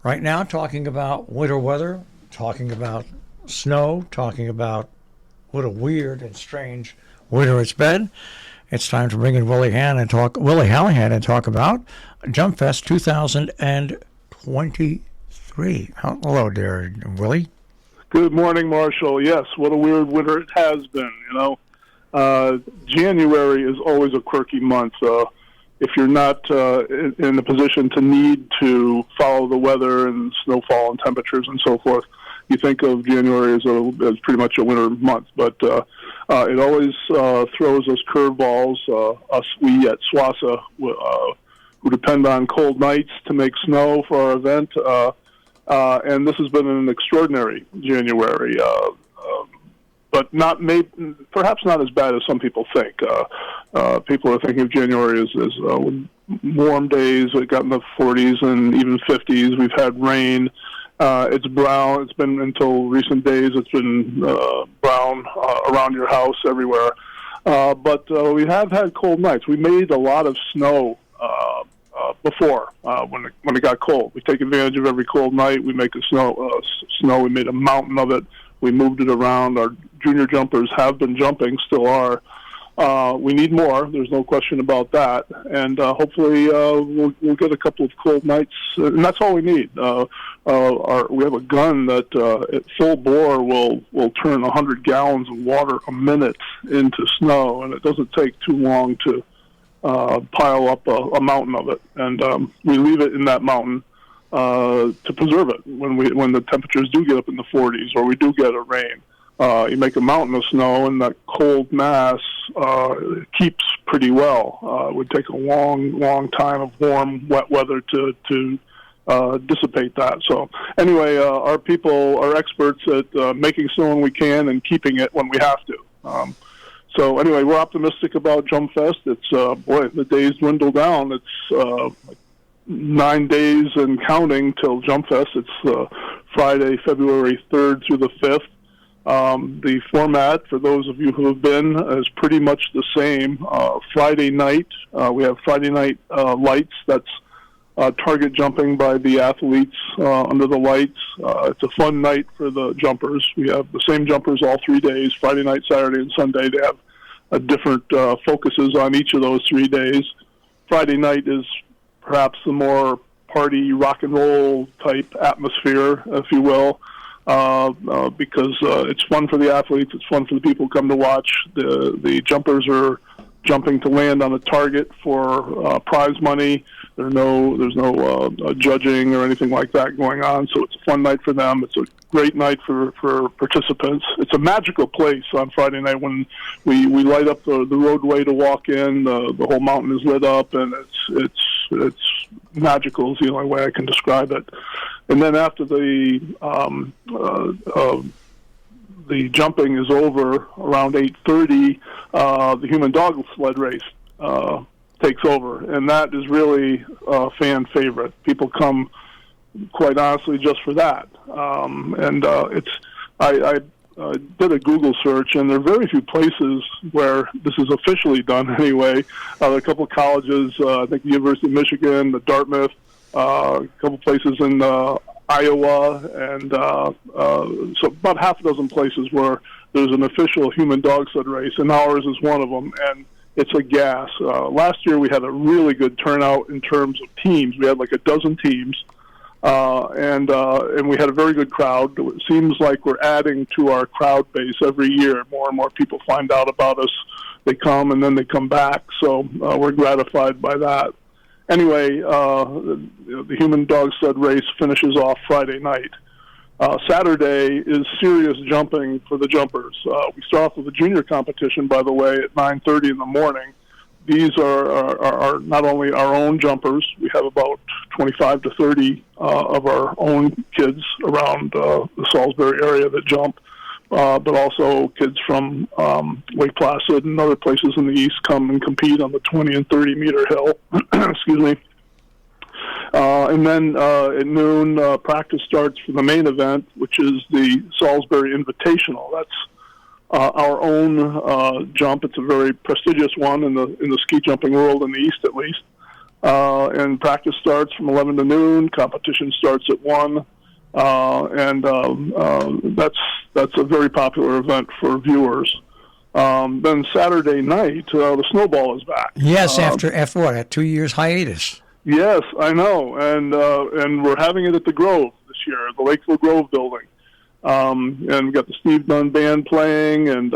Right now, talking about winter weather, talking about snow, talking about what a weird and strange winter it's been. It's time to bring in Willie Hallihan and talk about Jumpfest 2023. Hello there, Willie. Good morning, Marshall. Yes, what a weird winter it has been. January is always a quirky month. If you're not in the position to need to follow the weather and snowfall and temperatures and so forth, you think of January as pretty much a winter month. But it always throws us curveballs. We at SWSA, who depend on cold nights to make snow for our event, and this has been an extraordinary January. But perhaps not as bad as some people think. People are thinking of January as warm days. It got in the 40s and even 50s. We've had rain. It's brown. It's been, until recent days, it's been brown around your house everywhere. But we have had cold nights. We made a lot of snow before when it got cold. We take advantage of every cold night. We make snow. We made a mountain of it. We moved it around. Our junior jumpers have been jumping, still are. We need more. There's no question about that. And hopefully we'll get a couple of cold nights, and that's all we need. We have a gun that at full bore will turn 100 gallons of water a minute into snow, and it doesn't take too long to pile up a mountain of it. And we leave it in that mountain to preserve it when the temperatures do get up in the 40s or we do get a rain. You make a mountain of snow, and that cold mass keeps pretty well. It would take a long time of warm, wet weather to dissipate that. So anyway, our people are experts at making snow when we can and keeping it when we have to. So anyway, we're optimistic about Jumpfest. It's the days dwindle down. It's 9 days and counting till Jumpfest. It's Friday, February 3rd through the 5th. The format, for those of you who have been, is pretty much the same. Friday night, we have Friday night lights. That's target jumping by the athletes under the lights. It's a fun night for the jumpers. We have the same jumpers all 3 days, Friday night, Saturday, and Sunday. They have different focuses on each of those 3 days. Friday night is perhaps the more party, rock and roll type atmosphere, if you will. Because it's fun for the athletes, it's fun for the people who come to watch. The jumpers are jumping to land on a target for prize money. There's no judging or anything like that going on, so it's a fun night for them. It's a great night for participants. It's a magical place on Friday night when we light up the roadway to walk in. The whole mountain is lit up, and it's magical is the only way I can describe it. And then after the jumping is over around 8:30, the human dogsled race takes over, and that is really a fan favorite. People come, quite honestly, just for that. I did a Google search, and there are very few places where this is officially done anyway. There are a couple of colleges, I think the University of Michigan, the Dartmouth, a couple places in Iowa, and so about half a dozen places where there's an official human dogsled race, and ours is one of them, and it's a gas. Last year we had a really good turnout in terms of teams. We had like a dozen teams, and we had a very good crowd. It seems like we're adding to our crowd base every year. More and more people find out about us. They come, and then they come back, so we're gratified by that. Anyway, the human dogsled race finishes off Friday night. Saturday is serious jumping for the jumpers. We start off with a junior competition, by the way, at 9:30 in the morning. These are not only our own jumpers. We have about 25 to 30 of our own kids around the Salisbury area that jump, but also kids from Lake Placid and other places in the east come and compete on the 20 and 30 meter hill. Excuse me. And then at noon, practice starts for the main event, which is the Salisbury Invitational. That's our own jump. It's a very prestigious one in the ski jumping world, in the East at least. and practice starts from 11 to noon. Competition starts at 1. That's a very popular event for viewers. Then Saturday night, the snowball is back. Yes, after what, a 2 years hiatus. Yes, I know, and we're having it at the Grove this year, the Lakeville Grove building, and we got the Steve Dunn band playing, and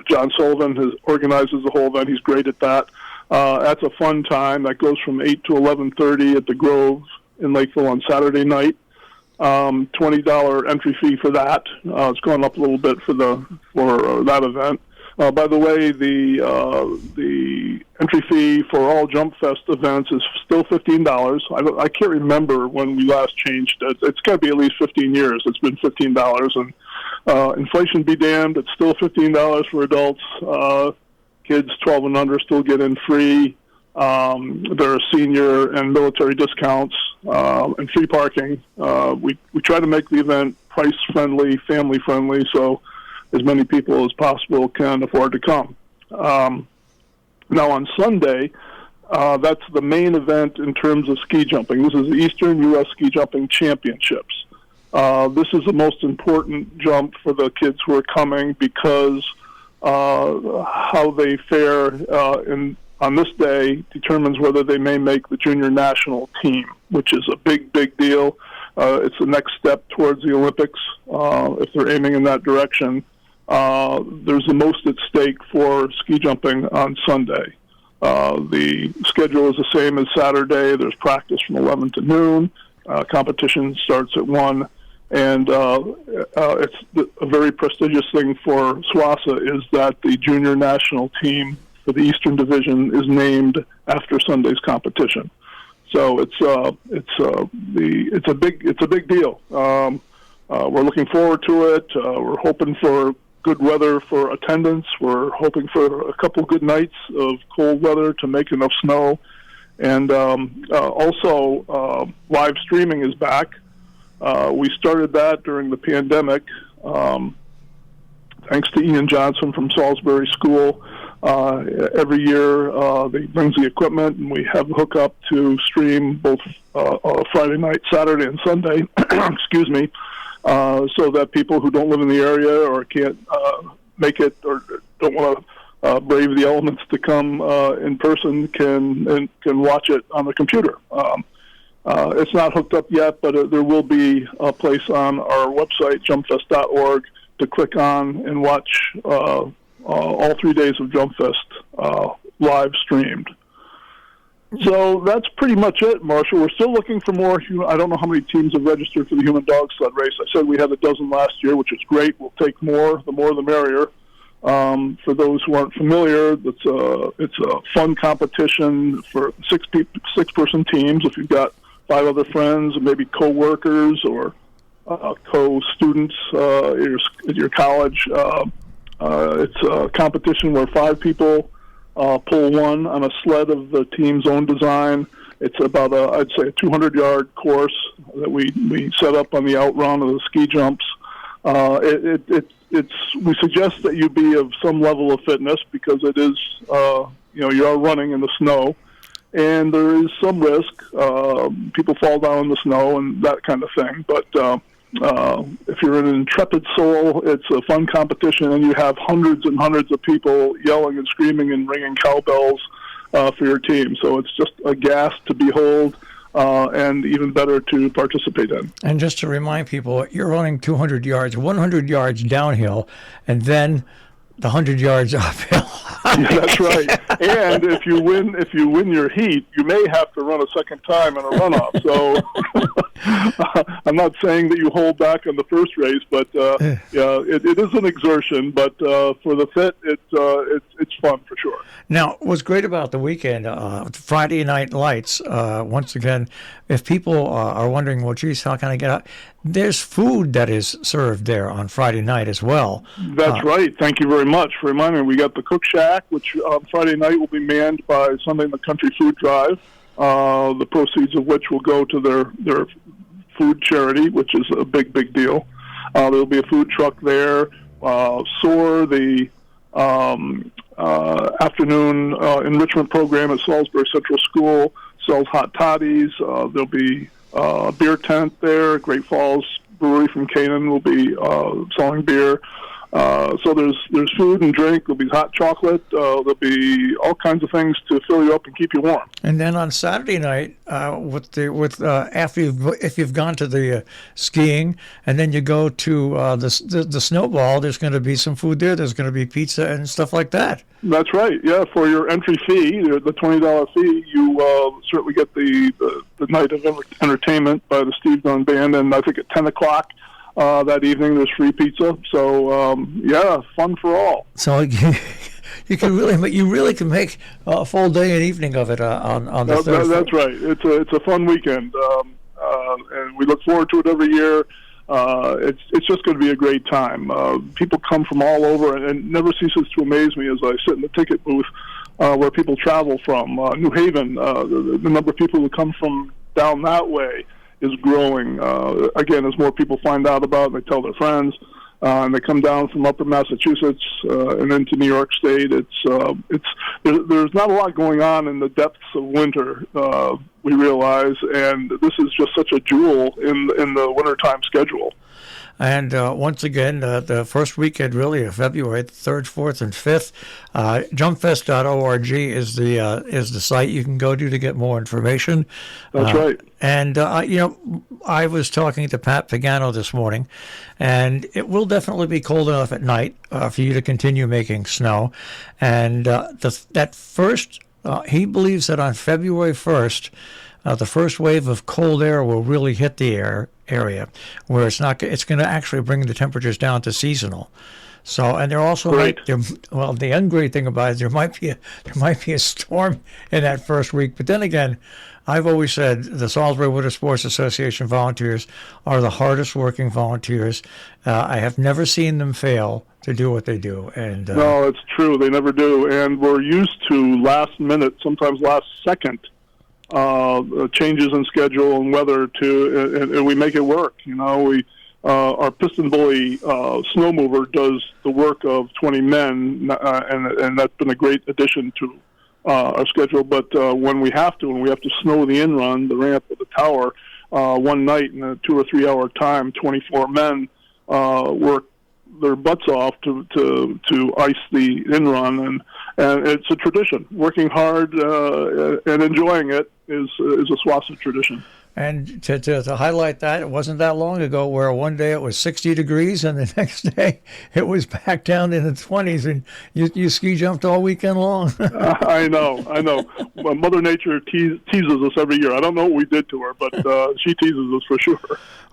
John Sullivan organizes the whole event. He's great at that. That's a fun time. That goes from 8 to 11:30 at the Grove in Lakeville on Saturday night. $20 entry fee for that. It's gone up a little bit for that event. By the way, the entry fee for all Jumpfest events is still $15. I can't remember when we last changed it. It's got to be at least 15 years. It's been $15, and inflation be damned. It's still $15 for adults. Kids 12 and under still get in free. There are senior and military discounts and free parking. We try to make the event price friendly, family friendly, so as many people as possible can afford to come. Now on Sunday, that's the main event in terms of ski jumping. This is the Eastern U.S. Ski Jumping Championships. This is the most important jump for the kids who are coming because how they fare on this day determines whether they may make the junior national team, which is a big, big deal. It's the next step towards the Olympics if they're aiming in that direction. There's the most at stake for ski jumping on Sunday. The schedule is the same as Saturday. There's practice from 11 to noon. Competition starts at 1. And it's a very prestigious thing for SWSA is that the junior national team for the Eastern Division is named after Sunday's competition. So it's a big deal. We're looking forward to it. We're hoping for good weather for attendance. We're hoping for a couple good nights of cold weather to make enough snow. And also, live streaming is back. We started that during the pandemic, thanks to Ian Johnson from Salisbury School. Every year they brings the equipment, and we have the hookup to stream both Friday night, Saturday, and Sunday, excuse me, so that people who don't live in the area or can't make it or don't want to brave the elements to come in person can watch it on the computer. It's not hooked up yet, but there will be a place on our website, jumpfest.org, to click on and watch all 3 days of Jumpfest live streamed. So that's pretty much it, Marshall. We're still looking for more. I don't know how many teams have registered for the human dog sled race. I said we had a dozen last year, which is great. We'll take more. The more, the merrier. For those who aren't familiar, it's a fun competition for six-person teams. If you've got 5 other friends, maybe co-workers or co-students at your college, it's a competition where 5 people pull one on a sled of the team's own design. It's about I'd say a 200-yard course that we set up on the outrun of the ski jumps. We suggest that you be of some level of fitness because it is you are running in the snow, and there is some risk. People fall down in the snow and that kind of thing. But if you're an intrepid soul, it's a fun competition, and you have hundreds and hundreds of people yelling and screaming and ringing cowbells for your team. So it's just a gas to behold, and even better to participate in. And just to remind people, you're running 200 yards, 100 yards downhill, and then the 100 yards uphill. Yeah, that's right. And if you win your heat, you may have to run a second time in a runoff. So I'm not saying that you hold back on the first race, but it is an exertion. But for the fit, it's fun for sure. Now, what's great about the weekend, Friday Night Lights, once again, if people are wondering, well, geez, how can I get out? There's food that is served there on Friday night as well. That's right. Thank you very much for reminding me. We got the Cook Shack, which Friday night will be manned by Sunday in the Country Food Drive, the proceeds of which will go to their food charity, which is a big, big deal. There'll be a food truck there. SOAR, the afternoon enrichment program at Salisbury Central School. Sells hot toddies. There'll be a beer tent there. Great Falls Brewery from Canaan will be selling beer. So there's food and drink. There'll be hot chocolate. There'll be all kinds of things to fill you up and keep you warm. And then on Saturday night, if you've gone to the skiing, and then you go to the snowball, there's going to be some food there. There's going to be pizza and stuff like that. That's right. Yeah, for your entry fee, the $20 fee, you certainly get the night of entertainment by the Steve Dunn Band, and I think at 10 o'clock. That evening, there's free pizza. So, fun for all. So you really can make a full day and evening of it on the third. That's right. It's a fun weekend, and we look forward to it every year. It's just going to be a great time. People come from all over, and it never ceases to amaze me as I sit in the ticket booth where people travel from. New Haven, the number of people who come from down that way is growing. Again, as more people find out about it, they tell their friends, and they come down from upper Massachusetts and into New York State. There's not a lot going on in the depths of winter, we realize, and this is just such a jewel in the wintertime schedule. And once again, the first weekend really of February, 3rd, 4th, and 5th, Jumpfest.org is the site you can go to get more information. That's right. And I was talking to Pat Pagano this morning, and it will definitely be cold enough at night for you to continue making snow. And he believes that on February 1st, the first wave of cold air will really hit the area, where it's going to actually bring the temperatures down to seasonal. So, and there also the ungreat thing about it, there might be a storm in that first week. But then again, I've always said the Salisbury Winter Sports Association volunteers are the hardest working volunteers. I have never seen them fail to do what they do. And no, it's true. They never do. And we're used to last minute, sometimes last second, changes in schedule and weather and we make it work. Our piston bully snow mover does the work of 20 men, and that's been a great addition to our schedule. But when we have to snow the in-run, the ramp of the tower, one night in a 2 or 3 hour time, 24 men work their butts off to ice the in-run, and it's a tradition. Working hard and enjoying it is a SWSA tradition. And to highlight that, it wasn't that long ago where one day it was 60 degrees and the next day it was back down in the 20s, and you ski jumped all weekend long. I know. Mother Nature teases us every year. I don't know what we did to her, but she teases us for sure.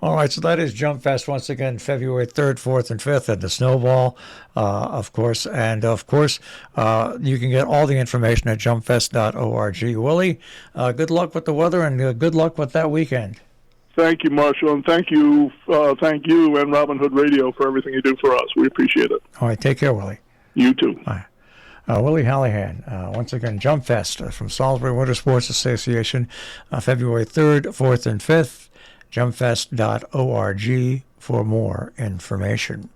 All right, so that is Jumpfest once again, February 3rd, 4th, and 5th at the Snowball, of course. And, of course, you can get all the information at jumpfest.org. Willie, good luck with the weather and good luck with that weekend. Thank you, Marshall, and thank you and Robin Hood Radio for everything you do for us. We appreciate it. All right, take care, Willie. You too. Bye. Willie Hallihan, once again, Jumpfest from Salisbury Winter Sports Association, February 3rd, 4th, and 5th, jumpfest.org for more information.